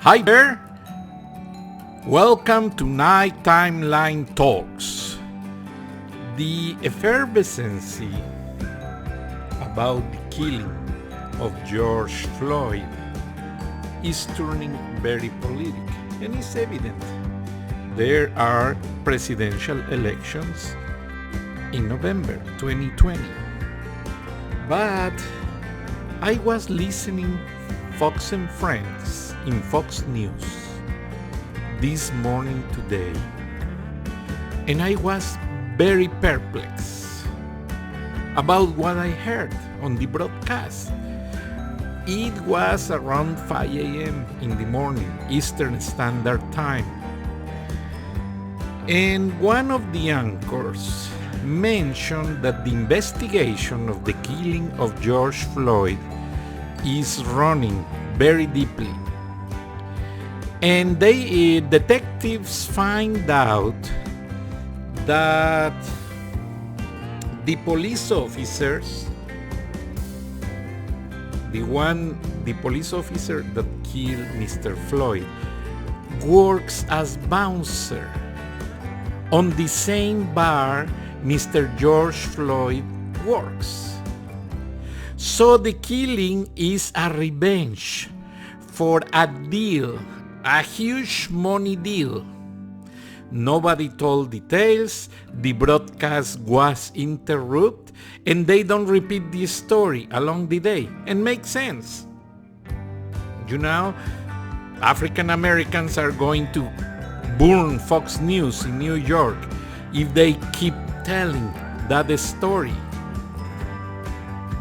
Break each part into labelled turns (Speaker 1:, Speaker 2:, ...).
Speaker 1: Hi there! Welcome to Night Timeline Talks. The effervescence about the killing of George Floyd is turning very political, and it's evident. There are presidential elections in November 2020. But I was listening Fox and Friends in Fox News this morning today, and I was very perplexed about what I heard on the broadcast. It was around 5 a.m. in the morning, Eastern Standard Time, and one of the anchors mentioned that the investigation of the killing of George Floyd is running very deeply. And detectives find out that the police officers, the police officer that killed Mr. Floyd, works as bouncer on the same bar Mr. George Floyd works. So the killing is a revenge for a deal, a huge money deal. Nobody told details, the broadcast was interrupted, and they don't repeat the story along the day, and makes sense. You know, African Americans are going to burn Fox News in New York if they keep telling that story.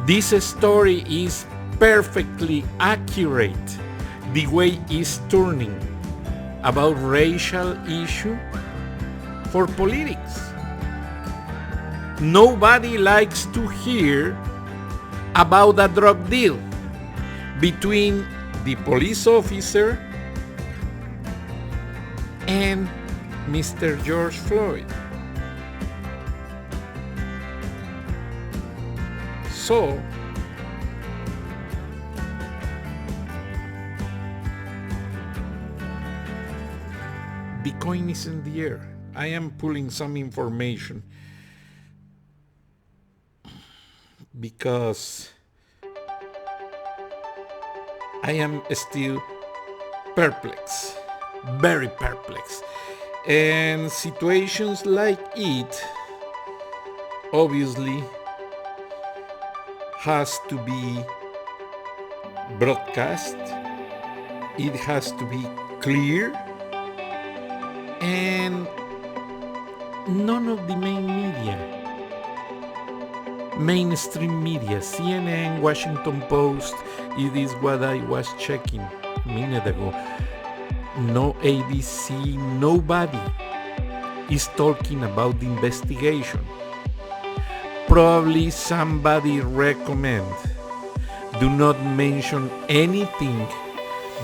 Speaker 1: This story is perfectly accurate the way it's turning about racial issue for politics. Nobody likes to hear about a drug deal between the police officer and Mr. George Floyd. So, the coin is in the air. I am pulling some information because I am still perplexed, very perplexed. And situations like it obviously has to be broadcast, it has to be clear, and none of the mainstream media, CNN, Washington Post, it is what I was checking a minute ago. No ABC, nobody is talking about the investigation. Probably somebody recommend do not mention anything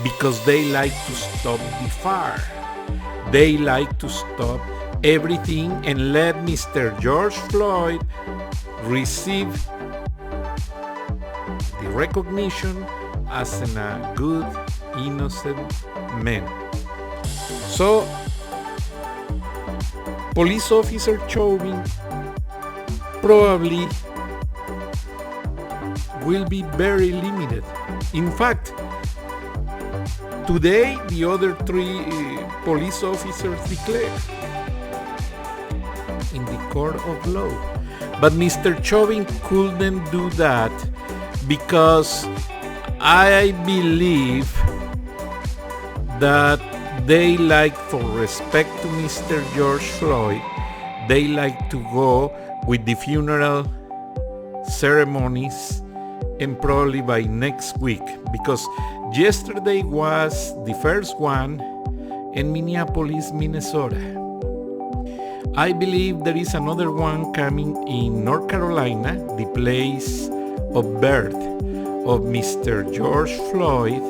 Speaker 1: because they like to stop the fire. They like to stop everything and let Mr. George Floyd receive the recognition as a good, innocent man. So, police officer CHAVIN probably will be very limited. In fact, today the other three police officers declared in the court of law. But Mr. CHAVIN couldn't do that because I believe that they like, for respect to Mr. George Floyd, they like to go with the funeral ceremonies and probably by next week, because yesterday was the first one in Minneapolis, Minnesota. I believe there is another one coming in North Carolina, the place of birth of Mr. George Floyd,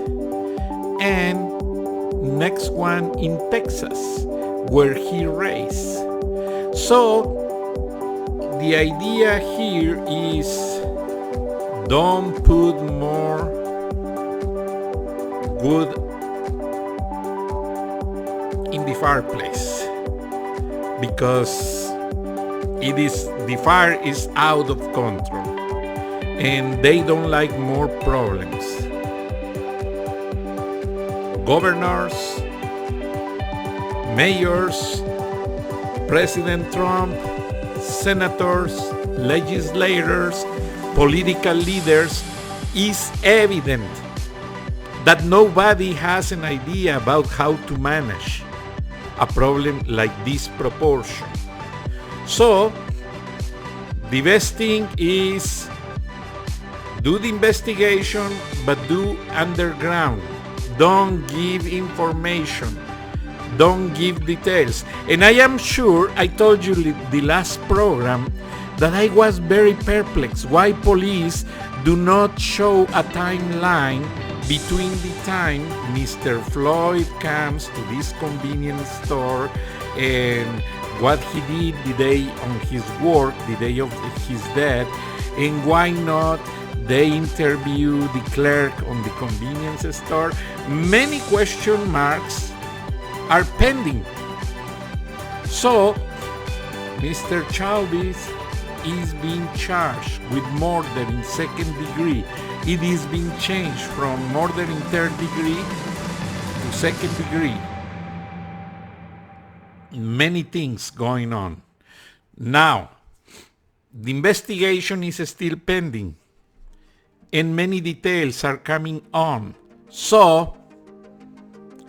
Speaker 1: and next one in Texas, where he raised. So the idea here is don't put more good the fireplace because the fire is out of control and they don't like more problems. Governors, mayors, President Trump, senators, legislators, political leaders, is evident that nobody has an idea about how to manage a problem like this proportion. So, the best thing is do the investigation, but do underground. Don't give information. Don't give details. And I am sure I told you the last program that I was very perplexed why police do not show a timeline between the time Mr. Floyd comes to this convenience store and what he did the day on his work, the day of his death, and why not they interview the clerk on the convenience store. Many question marks are pending. So, Mr. CHAVIN is being charged with murder in second degree. It is being changed from murder in third degree to second degree. Many things going on. Now, the investigation is still pending and many details are coming on. So,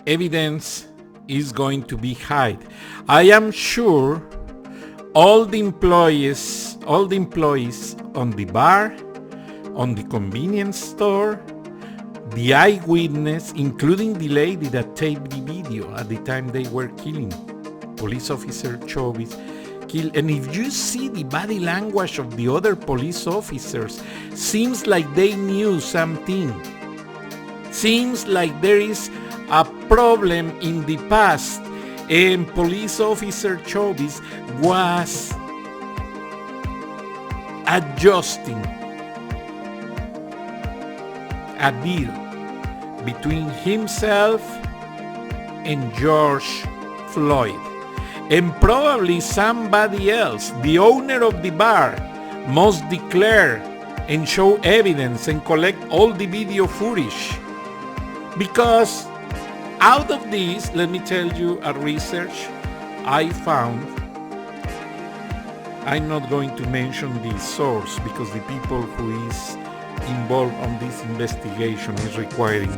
Speaker 1: evidence is going to be hid. I am sure all the employees on the bar, on the convenience store, the eyewitness, including the lady that taped the video at the time they were killing police officer CHAVIN, killed. And if you see the body language of the other police officers, seems like they knew something. Seems like there is a problem in the past, and police officer CHAVIN was adjusting a deal between himself and George Floyd. And probably somebody else, the owner of the bar, must declare and show evidence and collect all the video footage. Because out of this, let me tell you a research I found. I'm not going to mention the source because the people who is involved on this investigation is requiring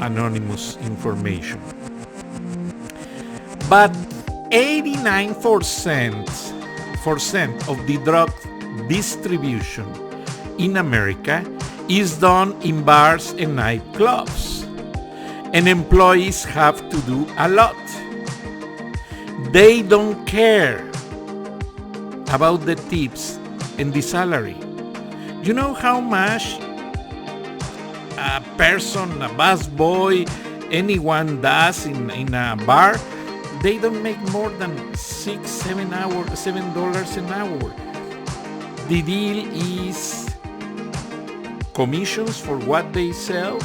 Speaker 1: anonymous information. But 89% of the drug distribution in America is done in bars and nightclubs, and employees have to do a lot. They don't care about the tips and the salary. You know how much a person, a busboy, anyone does in a bar? They don't make more than $7 an hour. The deal is commissions for what they sell,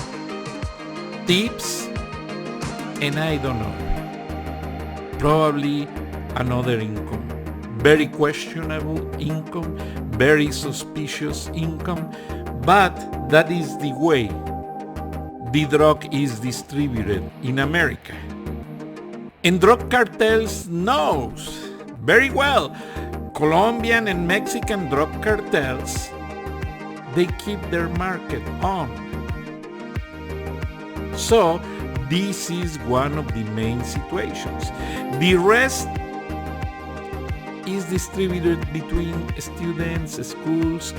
Speaker 1: tips, and I don't know, probably another income. Very questionable income, very suspicious income, but that is the way the drug is distributed in America. And drug cartels knows very well. Colombian and Mexican drug cartels, they keep their market on. So this is one of the main situations. The rest is distributed between students, schools,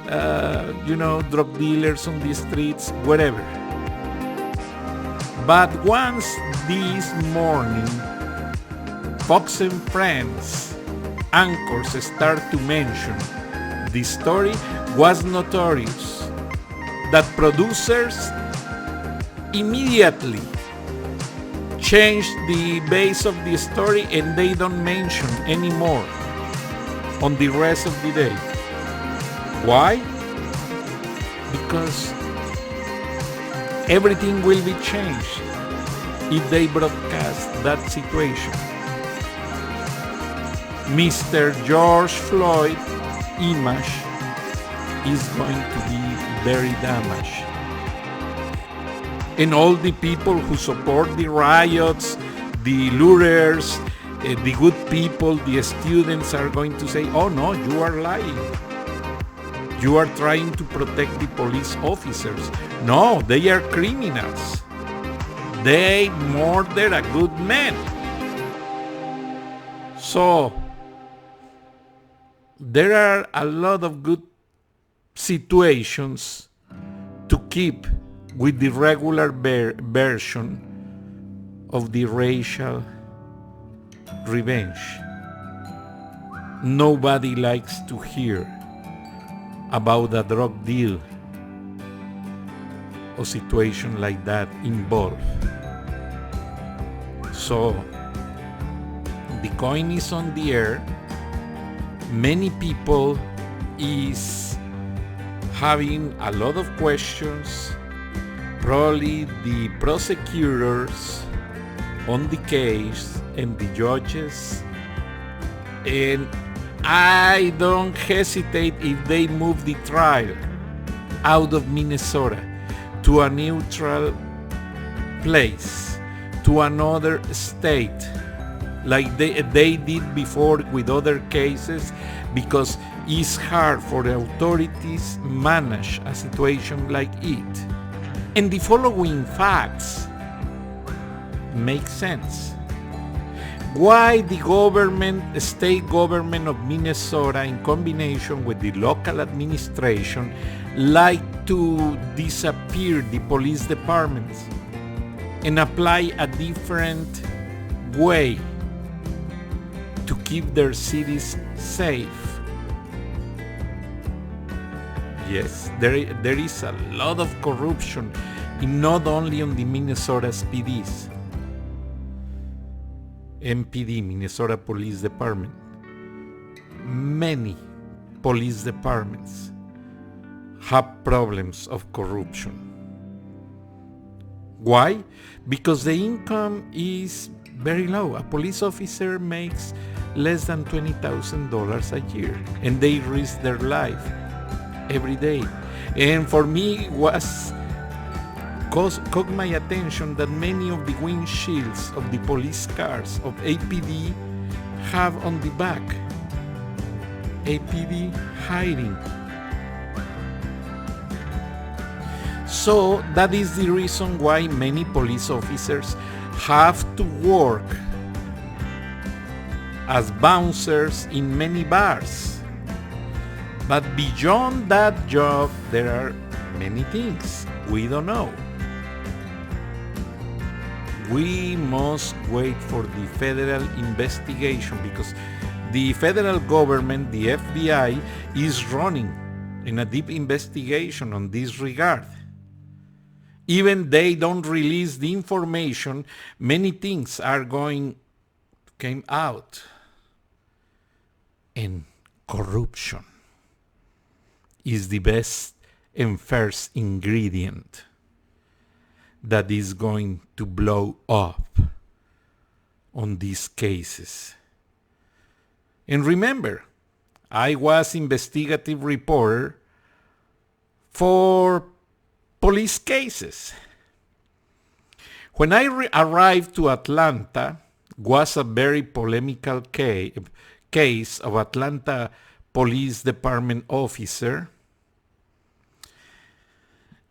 Speaker 1: drug dealers on the streets, whatever. But once this morning, Fox and Friends anchors start to mention the story, was notorious that producers immediately changed the base of the story and they don't mention anymore on the rest of the day. Why? Because everything will be changed. if they broadcast that situation. Mr. George Floyd image is going to be very damaged. And all the people who support the riots, the looters, the good people, the students are going to say, oh no, you are lying. You are trying to protect the police officers. No, they are criminals. They murdered a good man. So, there are a lot of good situations to keep with the regular version of the racial revenge. Nobody likes to hear about a drug deal or situation like that involved. So the coin is on the air. Many people is having a lot of questions. Probably the prosecutors on the case and the judges, and I don't hesitate if they move the trial out of Minnesota to a neutral place, to another state, like they did before with other cases, because it's hard for the authorities manage a situation like it. And the following facts make sense. Why the government, state government of Minnesota, in combination with the local administration, like to disappear the police departments and apply a different way to keep their cities safe? Yes, there is a lot of corruption, not only on the Minnesota PDs. MPD, Minnesota Police Department. Many police departments have problems of corruption. Why? Because the income is very low. A police officer makes less than $20,000 a year, and they risk their life every day. And for me, caught my attention that many of the windshields of the police cars of APD have on the back APD hiding. So that is the reason why many police officers have to work as bouncers in many bars. But beyond that job, there are many things we don't know. We must wait for the federal investigation, because the federal government, the FBI, is running in a deep investigation on this regard. Even they don't release the information, many things are came out. And corruption is the best and first ingredient that is going to blow up on these cases. And remember, I was investigative reporter for police cases. When I arrived to Atlanta, was a very polemical case of Atlanta Police Department officer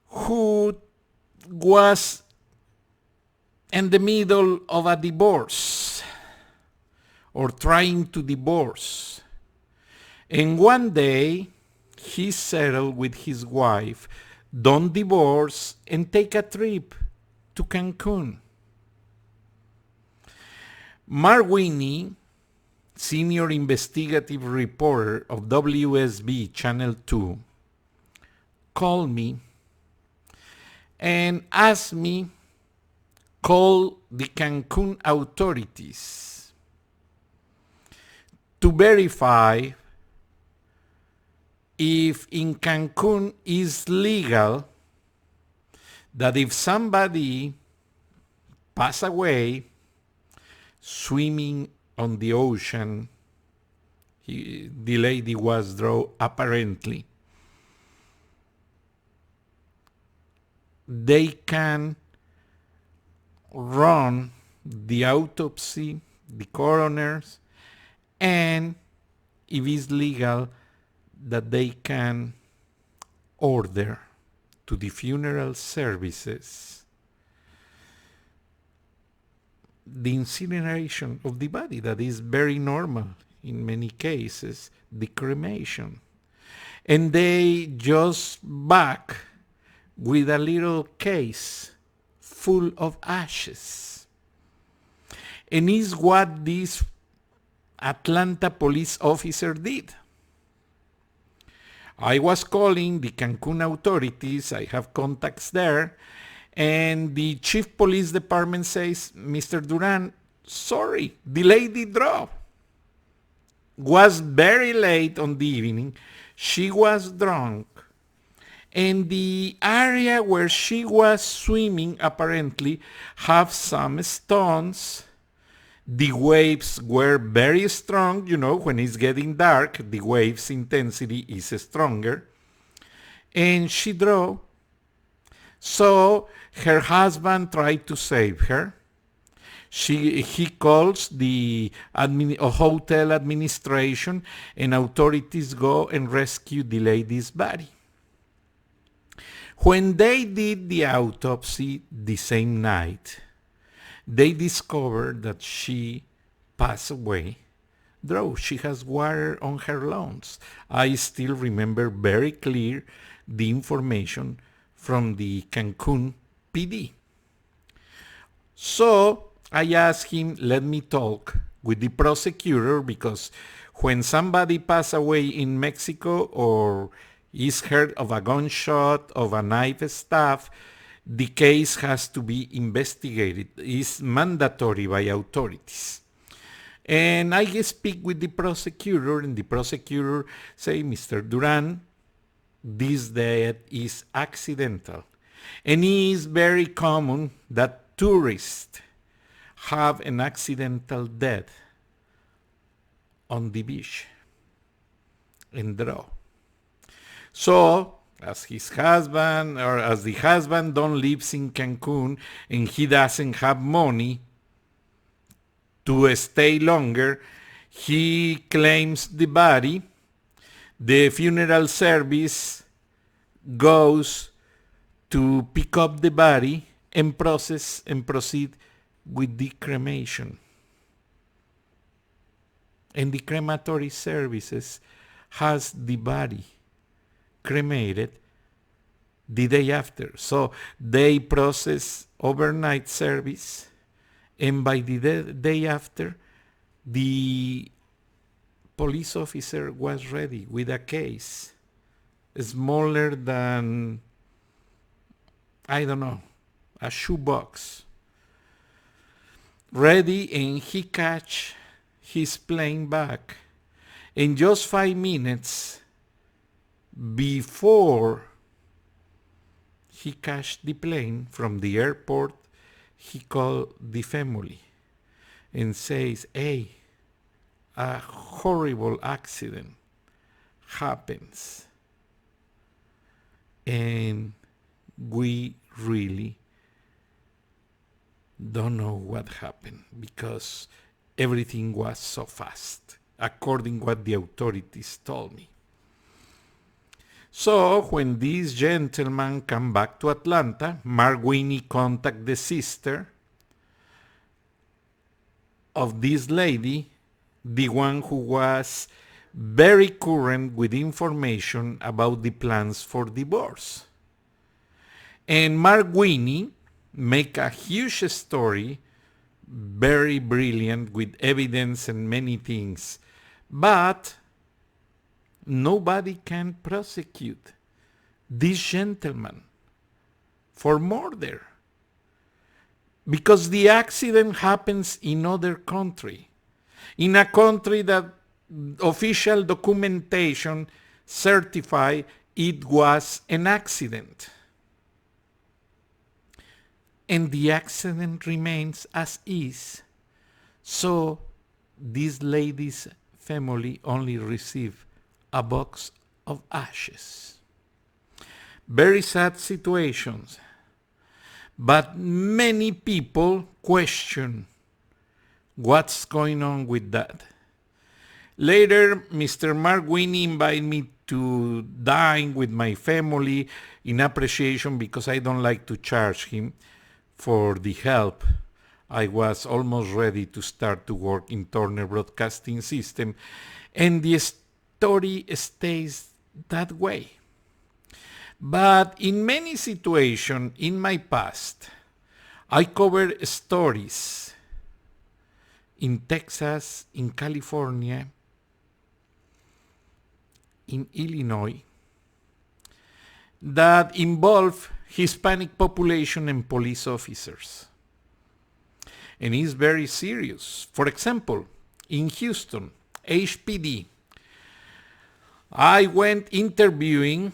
Speaker 1: who was in the middle of a divorce or trying to divorce. And one day he settled with his wife, don't divorce and take a trip to Cancun. Mark Winnie, senior investigative reporter of WSB Channel 2, called me and asked me call the Cancun authorities to verify if in Cancun is legal that if somebody passed away swimming on the ocean. The lady was drowned apparently. They can run the autopsy, the coroners, and if it's legal, that they can order to the funeral services the incineration of the body. That is very normal in many cases, the cremation. And they just back with a little case full of ashes. And is what this Atlanta police officer did. I was calling the Cancun authorities, I have contacts there, and the chief police department says, Mr. Duran, sorry, the lady dropped. Was very late on the evening, she was drunk, and the area where she was swimming apparently have some stones. The waves were very strong. You know, when it's getting dark, the waves intensity is stronger. And she drowned. So her husband tried to save her. He calls the hotel administration, and authorities go and rescue the lady's body. When they did the autopsy the same night, they discovered that she passed away. Though she has water on her lungs. I still remember very clear the information from the Cancun PD. So I asked him, let me talk with the prosecutor, because when somebody passes away in Mexico or is heard of a gunshot, of a knife stab, the case has to be investigated. It's mandatory by authorities. And I speak with the prosecutor, and the prosecutor say, Mr. Duran, this death is accidental. And it is very common that tourists have an accidental death on the beach and drown. So, as his husband, or as the husband don't live in Cancun and he doesn't have money to stay longer, he claims the body. The funeral service goes to pick up the body and proceed with the cremation. And the crematory services has the body cremated the day after. So they process overnight service, and by the day after, the police officer was ready with a case smaller than, I don't know, a shoebox, ready, and he catch his plane back. In just 5 minutes before he catch the plane from the airport, he called the family and says, hey, a horrible accident happens, and we really don't know what happened because everything was so fast, according to what the authorities told me. So when this gentleman come back to Atlanta, Mark Winnie contact the sister of this lady, the one who was very current with information about the plans for divorce. And Mark Winnie make a huge story, very brilliant, with evidence and many things. But nobody can prosecute this gentleman for murder, because the accident happens in other country, in a country that official documentation certify it was an accident. and the accident remains as is. So this lady's family only received a box of ashes. Very sad situations. But many people question what's going on with that. Later, Mr. Mark Winnie invited me to dine with my family in appreciation because I don't like to charge him for the help. I was almost ready to start to work in Turner Broadcasting System, and the story stays that way. But in many situations in my past, I covered stories in Texas, in California, in Illinois, that involve Hispanic population and police officers. And it's very serious. For example, in Houston, HPD, I went interviewing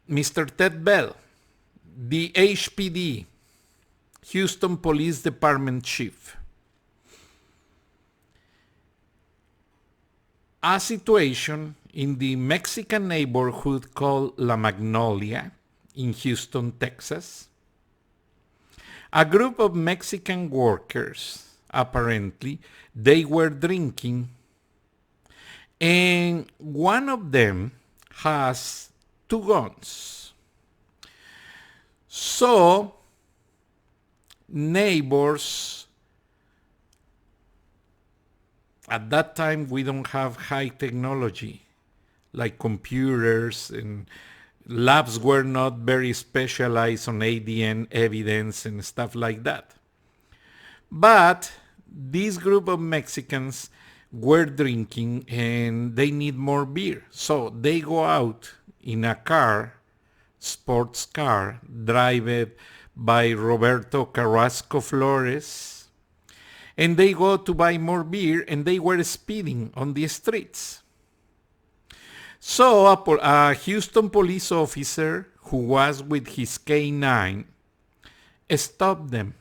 Speaker 1: Mr. Ted Bell, the HPD, Houston Police Department Chief. A situation in the Mexican neighborhood called La Magnolia in Houston, Texas. A group of Mexican workers, apparently, they were drinking, and one of them has 2 guns. So, neighbors, at that time we don't have high technology like computers, and labs were not very specialized on ADN evidence and stuff like that. But this group of Mexicans were drinking and they need more beer. So they go out in a car, sports car, driven by Roberto Carrasco Flores, and they go to buy more beer, and they were speeding on the streets. So a Houston police officer who was with his K9 stopped them.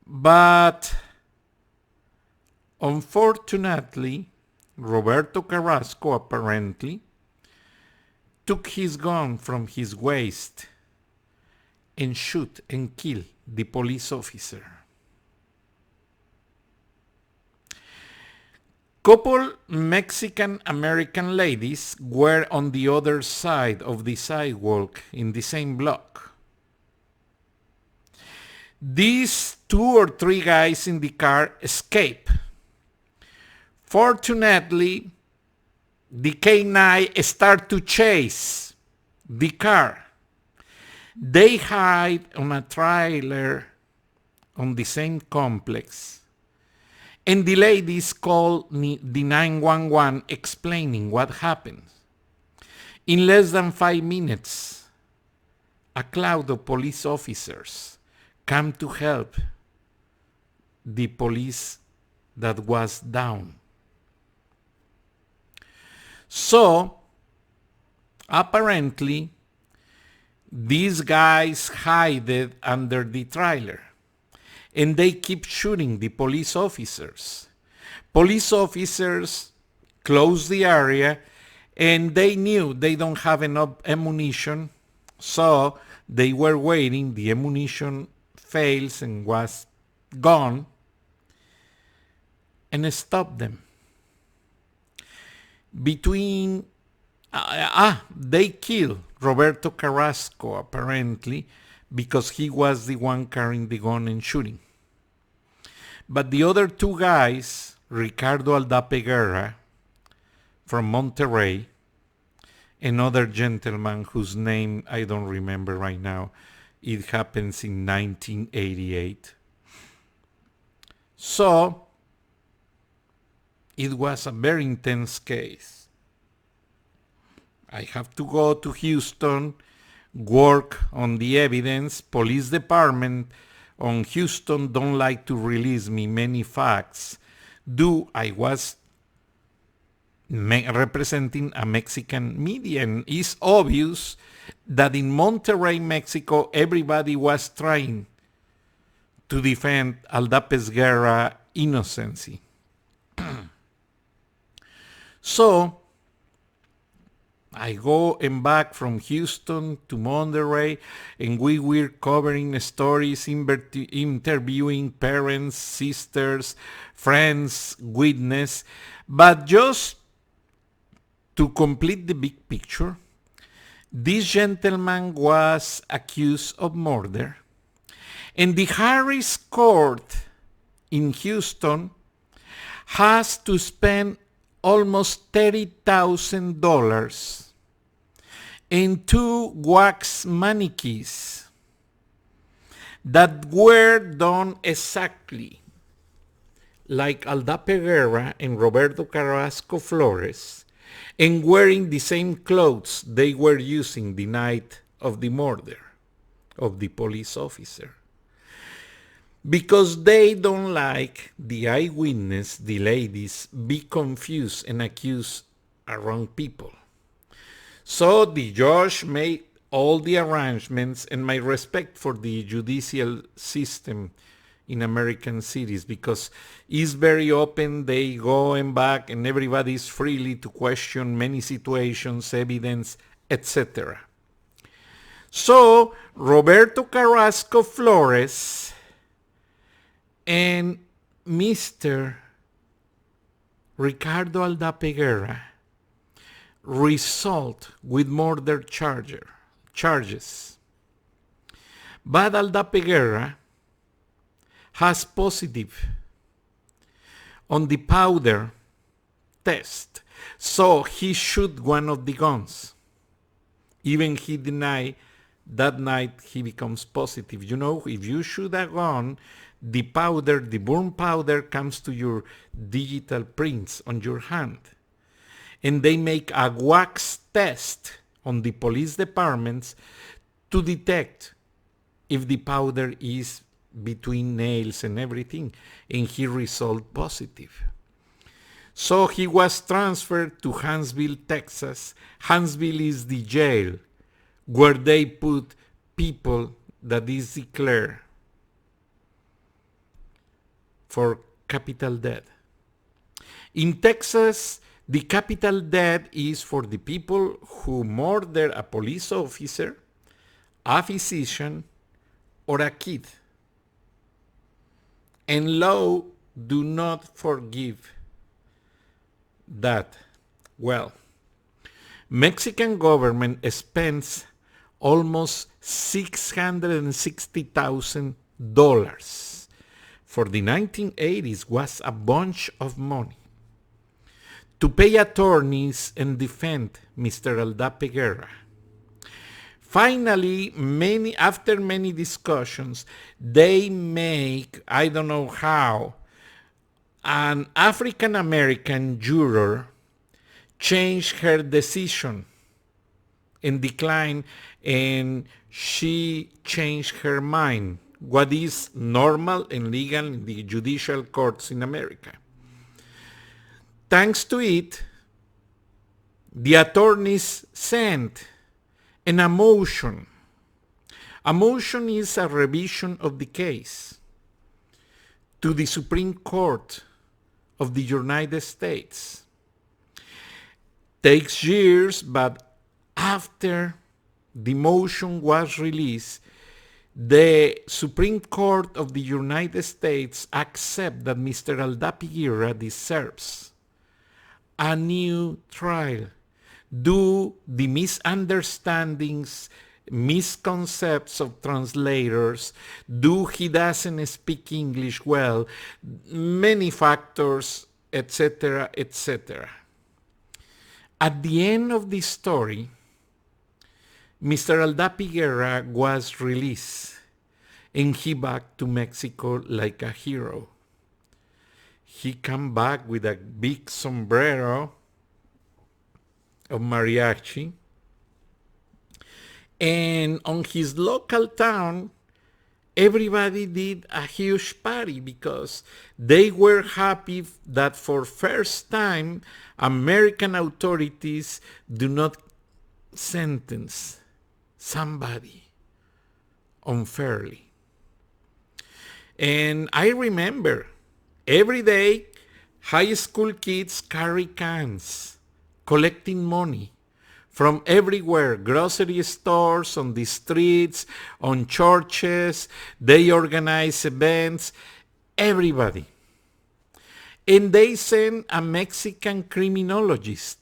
Speaker 1: But unfortunately, Roberto Carrasco apparently took his gun from his waist and shoot and kill the police officer. Couple Mexican-American ladies were on the other side of the sidewalk in the same block. These 2 or 3 guys in the car escape. Fortunately, the K9 start to chase the car. They hide on a trailer on the same complex. And the ladies call the 911 explaining what happened. In less than 5 minutes, a cloud of police officers come to help the police that was down. So, apparently, these guys hid under the trailer. And they keep shooting the police officers. Police officers closed the area, and they knew they don't have enough ammunition, so they were waiting. The ammunition fails and was gone, and stopped them. They killed Roberto Carrasco, apparently, because he was the one carrying the gun and shooting. But the other 2 guys, Ricardo Aldapeguerra from Monterrey, another gentleman whose name I don't remember right now, it happens in 1988. So, it was a very intense case. I have to go to Houston, work on the evidence. Police department on Houston don't like to release me many facts. I was representing a Mexican media. And it's obvious that in Monterrey, Mexico, everybody was trying to defend Aldape's Guerra innocency. So I go and back from Houston to Monterrey, and we were covering stories, interviewing parents, sisters, friends, witnesses. But just to complete the big picture, this gentleman was accused of murder, and the Harris court in Houston has to spend almost $30,000 in 2 wax mannequins that were done exactly like Aldape Guerra and Roberto Carrasco Flores, and wearing the same clothes they were using the night of the murder of the police officer. Because they don't like the eyewitness, the ladies, be confused and accuse wrong people. So the judge made all the arrangements, and my respect for the judicial system in American cities, because it's very open, they go and back, and everybody is freely to question many situations, evidence, etc. So Roberto Carrasco Flores and Mr. Ricardo Aldape Guerra result with murder charges. But Aldape Guerra has positive on the powder test, so he shot one of the guns. Even he denied that night he becomes positive. You know, if you shoot a gun, the powder, the burn powder, comes to your digital prints on your hand. And they make a wax test on the police departments to detect if the powder is between nails and everything. And he resulted positive. So he was transferred to Huntsville, Texas. Huntsville is the jail where they put people that is declared for capital death. In Texas, the capital death is for the people who murder a police officer, a physician, or a kid. And law do not forgive that. Well, Mexican government spends almost $660,000. For the 1980s was a bunch of money to pay attorneys and defend Mr. Aldape Guerra. Finally, after many discussions, they make, I don't know how, an African American juror changed her decision and declined, and she changed her mind, what is normal and legal in the judicial courts in America. Thanks to it, the attorneys sent a motion. A motion is a revision of the case to the Supreme Court of the United States. Takes years, but after the motion was released, the Supreme Court of the United States accept that Mr. Aldape Guerra deserves a new trial due the misunderstandings, misconceptions of translators, due he doesn't speak English well, many factors, etc., etc. At the end of the story, Mr. Aldape Guerra was released, and he back to Mexico like a hero. He come back with a big sombrero of mariachi, and on his local town, everybody did a huge party because they were happy that for first time American authorities do not sentence somebody unfairly. And I remember every day high school kids carry cans collecting money from everywhere, grocery stores, on the streets, on churches. They organize events, everybody. And they sent a Mexican criminologist,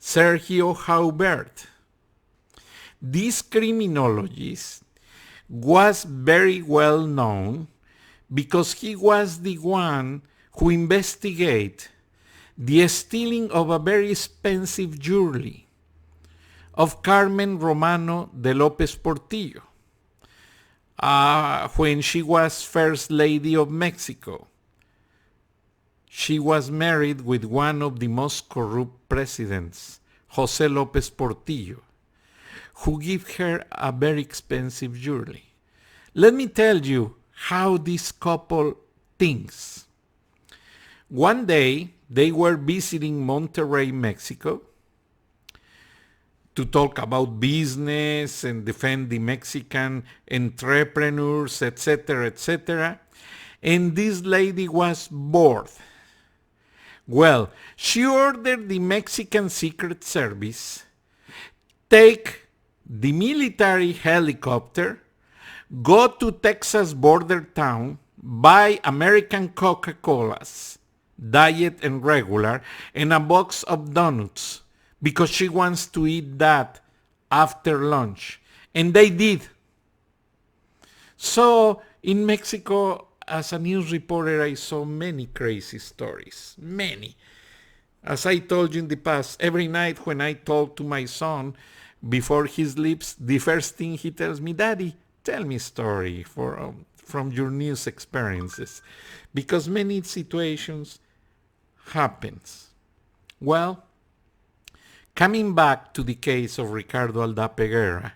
Speaker 1: Sergio Jaubert. This criminologist was very well known because he was the one who investigated the stealing of a very expensive jewelry of Carmen Romano de López Portillo when she was First Lady of Mexico. She was married with one of the most corrupt presidents, José López Portillo, who gave her a very expensive jewelry. Let me tell you how this couple thinks. One day, they were visiting Monterrey, Mexico, to talk about business and defend the Mexican entrepreneurs, etc., etc. And this lady was bored. Well, she ordered the Mexican Secret Service take the military helicopter, go to Texas border town, buy American Coca-Colas, diet and regular, and a box of donuts, because she wants to eat that after lunch. And they did. So in Mexico, as a news reporter, I saw many crazy stories. Many. As I told you in the past, every night when I talk to my son before he sleeps, the first thing he tells me, "Daddy, tell me a story from your news experiences." Because many situations happens. Well, coming back to the case of Ricardo Aldape Guerra,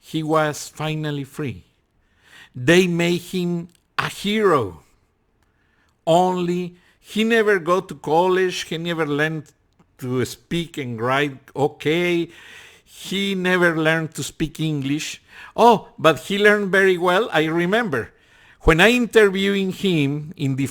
Speaker 1: he was finally free. They made him a hero. Only he never go to college, he never learned to speak and write okay, he never learned to speak English. Oh, but he learned very well. I remember when I interviewing him in the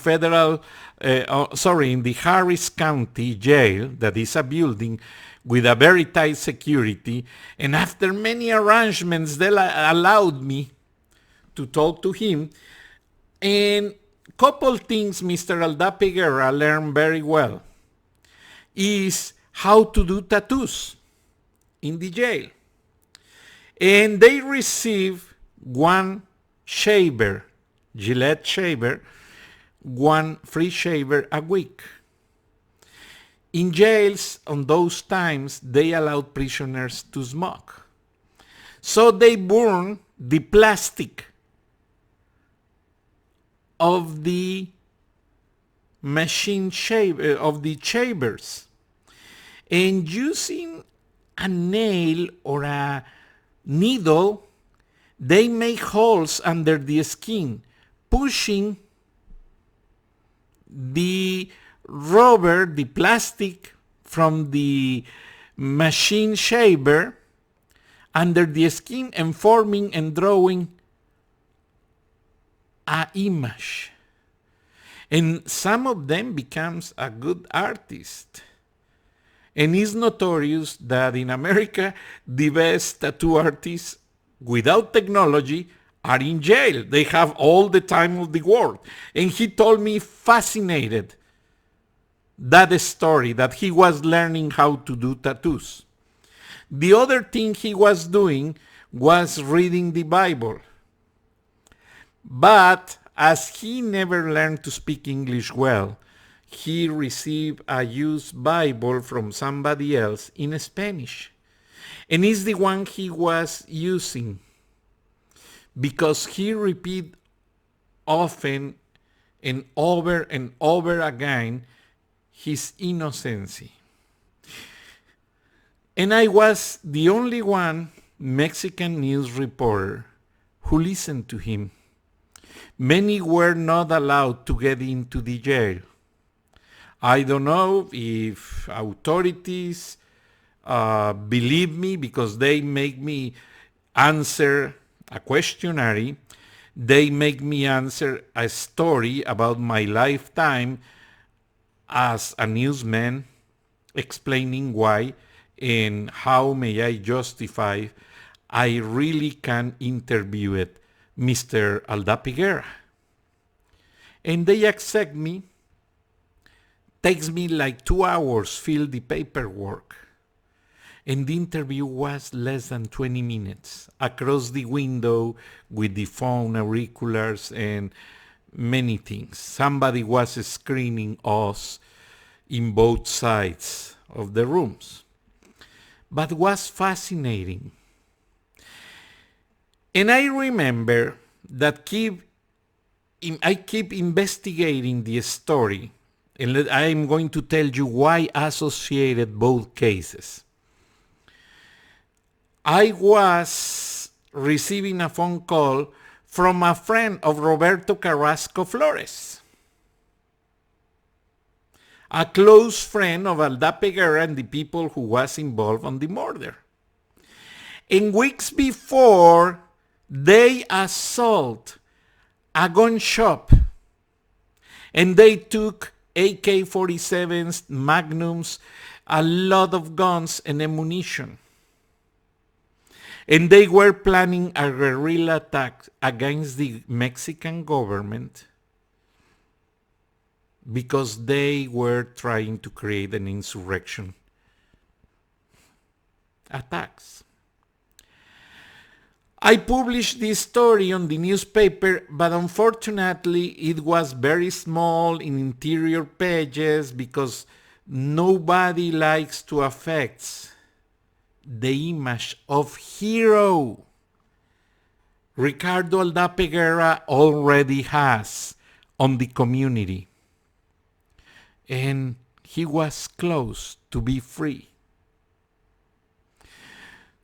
Speaker 1: in the Harris County jail, that is a building with a very tight security, and after many arrangements, they allowed me to talk to him. And couple things Mr. Aldape Guerra learned very well is how to do tattoos in the jail. And they receive one shaver, Gillette shaver, one free shaver a week. In jails on those times, they allowed prisoners to smoke. So they burn the plastic of the machine shaver, of the shavers, and using a nail or a needle, they make holes under the skin, pushing the rubber, the plastic from the machine shaver under the skin and forming and drawing an image. And some of them becomes a good artist. And it's notorious that in America, the best tattoo artists without technology are in jail. They have all the time of the world. And he told me fascinated that story, that he was learning how to do tattoos. The other thing he was doing was reading the Bible. But as he never learned to speak English well, he received a used Bible from somebody else in Spanish. And it's the one he was using because he repeated often and over again his innocency. And I was the only one Mexican news reporter who listened to him Many were not allowed to get into the jail. I don't know if authorities believe me because they make me answer a questionnaire. They make me answer a story about my lifetime as a newsman, explaining why and how may I justify I really can interview it, Mr. Aldapiguera. And they accept me. Takes me like 2 hours fill the paperwork. And the interview was less than 20 minutes across the window with the phone, auriculars, and many things. Somebody was screening us in both sides of the rooms. But was fascinating. And I remember that I keep investigating the story, and I'm going to tell you why I associated both cases. I was receiving a phone call from a friend of Roberto Carrasco Flores, a close friend of Aldapiguera and the people who was involved on the murder. And weeks before, they assault a gun shop, and they took AK-47s, magnums, a lot of guns and ammunition. And they were planning a guerrilla attack against the Mexican government because they were trying to create an insurrection attacks. I published this story on the newspaper, but unfortunately it was very small in interior pages because nobody likes to affect the image of hero Ricardo Aldapiguera already has on the community. And he was close to be free.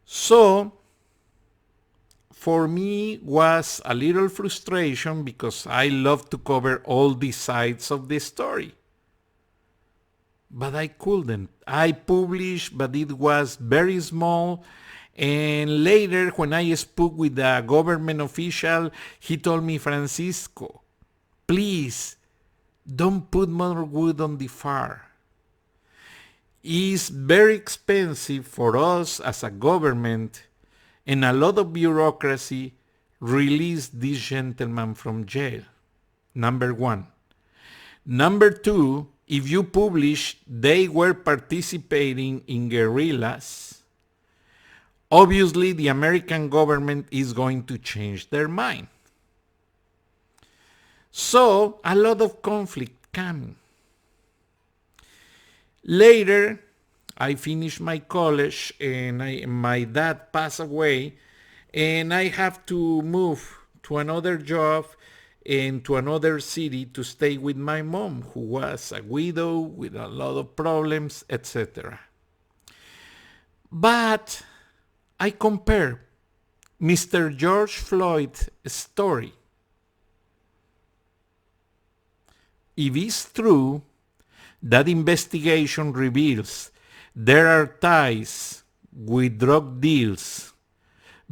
Speaker 1: So, for me was a little frustration because I love to cover all the sides of the story. But I couldn't. I published, but it was very small. And later, when I spoke with a government official, he told me, Francisco, please don't put more wood on the fire. It's very expensive for us as a government and a lot of bureaucracy release this gentleman from jail. Number one. Number two, if you publish they were participating in guerrillas, obviously the American government is going to change their mind. So a lot of conflict coming. Later, I finished my college and my dad passed away and I have to move to another job and to another city to stay with my mom, who was a widow with a lot of problems, etc. But I compare Mr. George Floyd's story. If it's true that investigation reveals there are ties with drug deals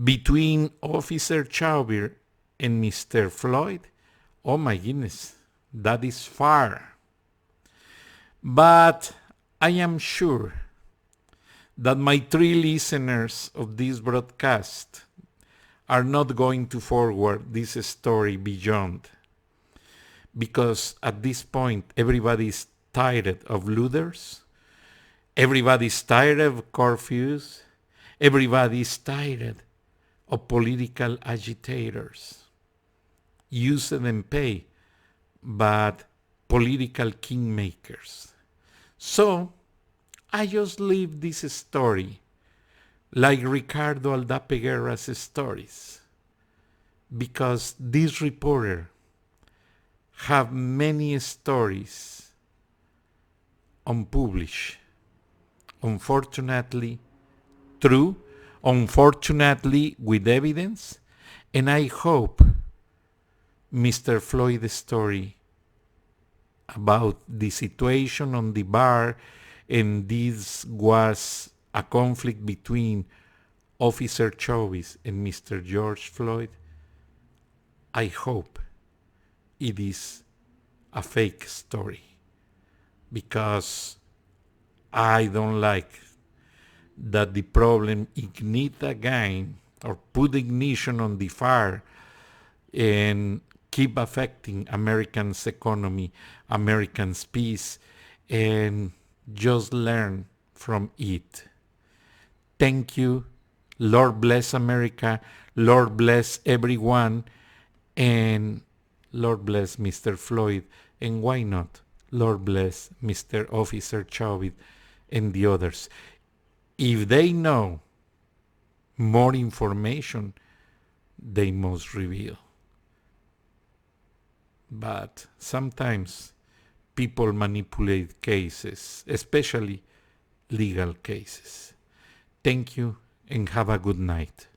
Speaker 1: between Officer CHAVIN and Mr. Floyd, oh my goodness, that is far. But I am sure that my 3 listeners of this broadcast are not going to forward this story beyond. Because at this point, everybody is tired of looters. Everybody is tired of curfews. Everybody is tired of political agitators. Use and pay, but political kingmakers. So, I just leave this story like Ricardo Aldapiguera's stories, because this reporter have many stories unpublished. Unfortunately, true, unfortunately with evidence, and I hope Mr. Floyd's story about the situation on the bar, and this was a conflict between Officer Chauvin and Mr. George Floyd, I hope it is a fake story, because I don't like that the problem ignite again or put ignition on the fire and keep affecting Americans' economy, Americans' peace, and just learn from it. Thank you. Lord bless America. Lord bless everyone. And Lord bless Mr. Floyd. And why not? Lord bless Mr. Officer Chauvin and the others. If they know more information, they must reveal. But sometimes people manipulate cases, especially legal cases. Thank you and have a good night.